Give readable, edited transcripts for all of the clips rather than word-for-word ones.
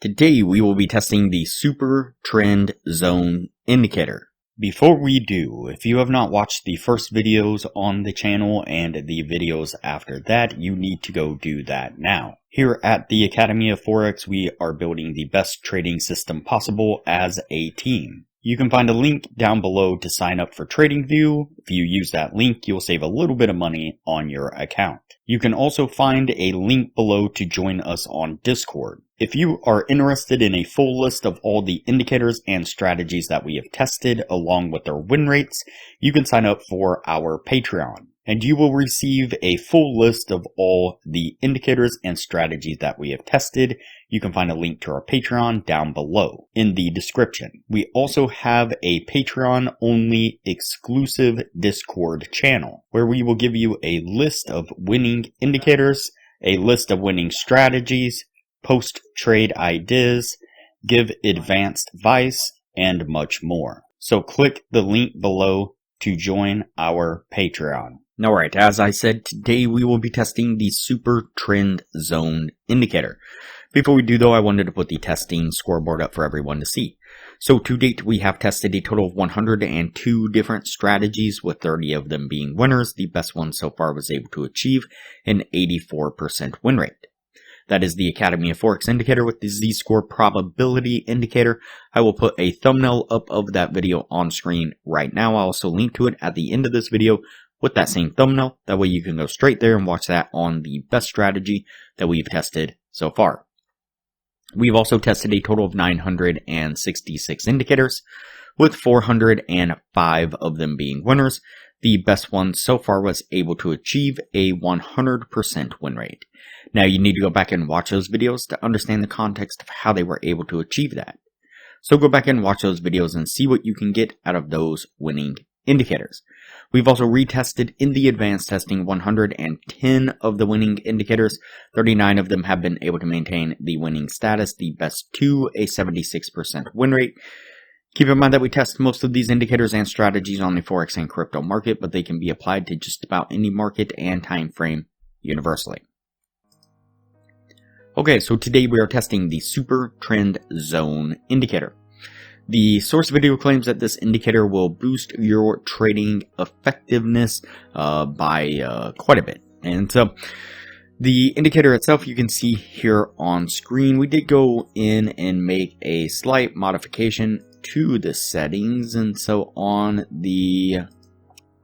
Today we will be testing the SuperTrend Zone indicator. Before we do, if you have not watched the first videos on the channel and the videos after that, you need to go do that now. Here at the Academy of Forex, we are building the best trading system possible as a team. You can find a link down below to sign up for TradingView. If you use that link, you'll save a little bit of money on your account. You can also find a link below to join us on Discord. If you are interested in a full list of all the indicators and strategies that we have tested along with their win rates, you can sign up for our Patreon. And you will receive a full list of all the indicators and strategies that we have tested. You can find a link to our Patreon down below in the description. We also have a Patreon only exclusive Discord channel where we will give you a list of winning indicators, a list of winning strategies, post trade ideas, give advanced advice, and much more. So click the link below to join our Patreon. Alright, as I said, today we will be testing the SuperTrend Zone indicator. Before we do though, I wanted to put the testing scoreboard up for everyone to see. So to date, we have tested a total of 102 different strategies, with 30 of them being winners. The best one so far was able to achieve an 84% win rate. That is the Academy of Forex indicator with the Z-score probability indicator. I will put a thumbnail up of that video on screen right now. I'll also link to it at the end of this video with that same thumbnail. That way you can go straight there and watch that on the best strategy that we've tested so far. We've also tested a total of 966 indicators, with 405 of them being winners. The best one so far was able to achieve a 100% win rate. Now you need to go back and watch those videos to understand the context of how they were able to achieve that. So go back and watch those videos and see what you can get out of those winning indicators. We've also retested in the advanced testing 110 of the winning indicators. 39 of them have been able to maintain the winning status, the best two, a 76% win rate. Keep in mind that we test most of these indicators and strategies on the Forex and crypto market, but they can be applied to just about any market and time frame universally. Okay, so today we are testing the SuperTrend Zone indicator. The source video claims that this indicator will boost your trading effectiveness by quite a bit. And so the indicator itself, you can see here on screen. We did go in and make a slight modification to the settings. And so on the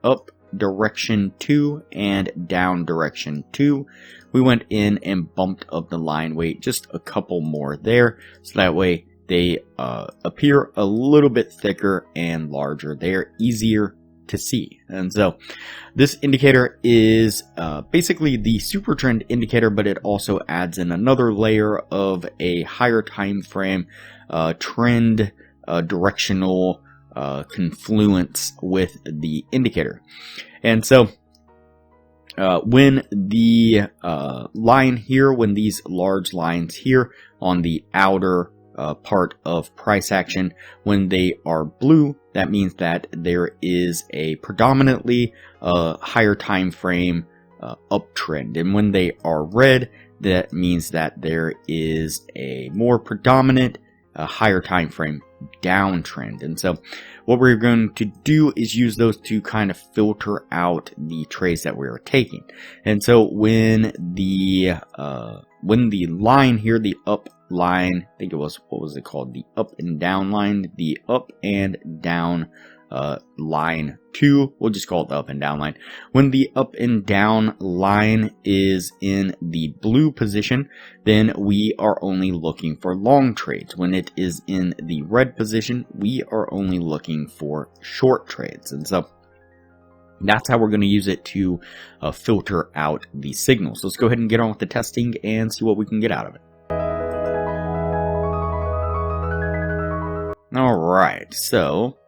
up direction 2 and down direction 2, we went in and bumped up the line weight just a couple more there. So that way they appear a little bit thicker and larger. They are easier to see. And so this indicator is basically the super trend indicator, but it also adds in another layer of a higher time frame trend directional confluence with the indicator. And so when the line here, when these large lines here on the outer part of price action, when they are blue, that means that there is a predominantly higher time frame uptrend, and when they are red, that means that there is a more predominant higher time frame downtrend. And so what we're going to do is use those to kind of filter out the trades that we are taking. And so when the line here, the up line, I think it was, what was it called? The up and down line, the up and down line 2, we'll just call it the up and down line. When the up and down line is in the blue position, then we are only looking for long trades. When it is in the red position, we are only looking for short trades. And so that's how we're going to use it to filter out the signals. Let's go ahead and get on with the testing and see what we can get out of it. Alright, so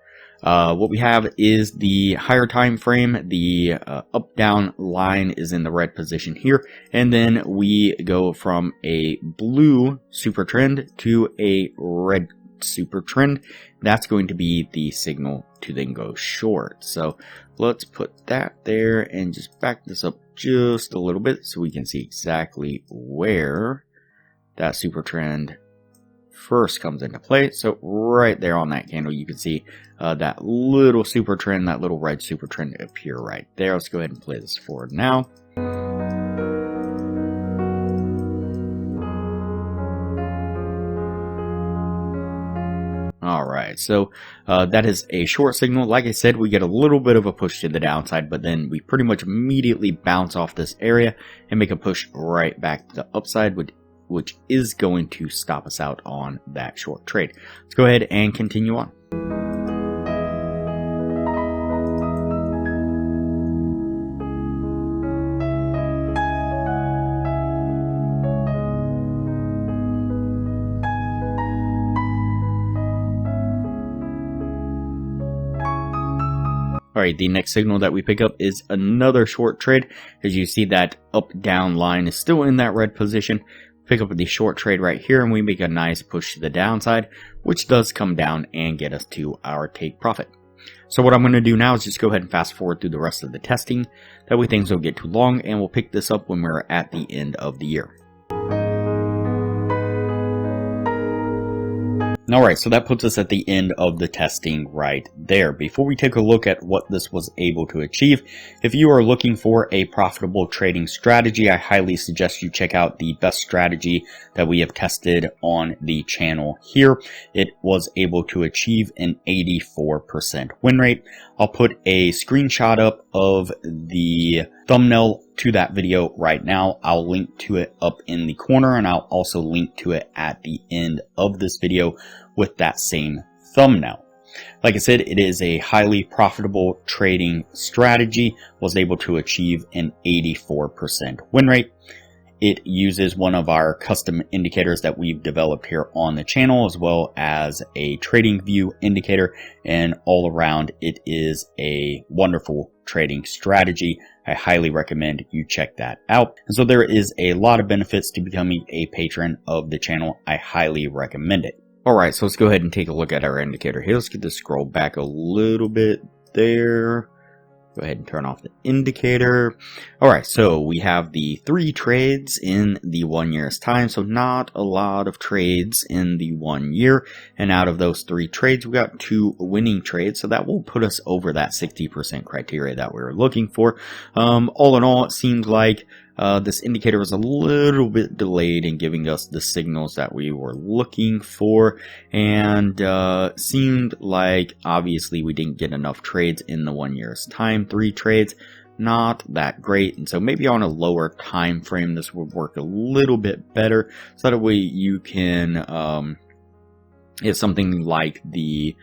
what we have is the higher time frame. The up-down line is in the red position here, and then we go from a blue super trend to a red super trend. That's going to be the signal to then go short. So let's put that there and just back this up just a little bit so we can see exactly where that super trend first comes into play. So right there on that candle, you can see that little super trend, that little red super trend appear right there. Let's go ahead and play this forward now. Alright, so that is a short signal. Like I said, we get a little bit of a push to the downside, but then we pretty much immediately bounce off this area and make a push right back to the upside, which is going to stop us out on that short trade. Let's go ahead and continue on. Alright, the next signal that we pick up is another short trade. As you see, that up-down line is still in that red position. Pick up the short trade right here, and we make a nice push to the downside, which does come down and get us to our take profit. So what I'm going to do now is just go ahead and fast forward through the rest of the testing. That way things don't get too long, and we'll pick this up when we're at the end of the year. Alright, so that puts us at the end of the testing right there. Before we take a look at what this was able to achieve, if you are looking for a profitable trading strategy, I highly suggest you check out the best strategy that we have tested on the channel here. It was able to achieve an 84% win rate. I'll put a screenshot up of the thumbnail to that video right now. I'll link to it up in the corner, and I'll also link to it at the end of this video with that same thumbnail. Like I said, it is a highly profitable trading strategy. Was able to achieve an 84% win rate. It uses one of our custom indicators that we've developed here on the channel, as well as a trading view indicator, and all around it is a wonderful trading strategy. I highly recommend you check that out. And so there is a lot of benefits to becoming a patron of the channel. I highly recommend it. Alright, so let's go ahead and take a look at our indicator here. Let's get this scroll back a little bit there. Go ahead and turn off the indicator. Alright, so we have the 3 trades in the 1 year's time. So not a lot of trades in the 1 year. And out of those 3 trades, we got 2 winning trades. So that will put us over that 60% criteria that we were looking for. All in all, it seems like this indicator was a little bit delayed in giving us the signals that we were looking for, and seemed like obviously we didn't get enough trades in the 1 year's time. 3 trades, not that great, and so maybe on a lower time frame this would work a little bit better, so that way you can if something like the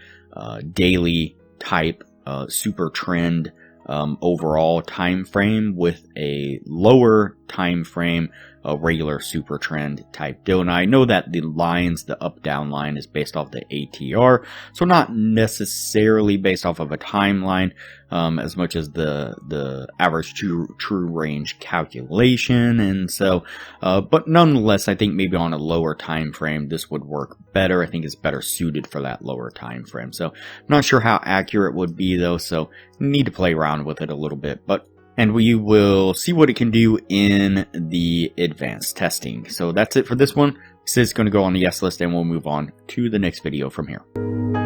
daily type super trend overall time frame with a lower time frame, a regular super trend type deal. And I know that the lines, the up down line is based off the ATR, so not necessarily based off of a timeline as much as the average true range calculation. And so but nonetheless, I think maybe on a lower time frame this would work better. I think it's better suited for that lower time frame. So I'm not sure how accurate it would be though, so need to play around with it a little bit, and we will see what it can do in the advanced testing. So that's it for this one. This is going to go on the yes list, and we'll move on to the next video from here.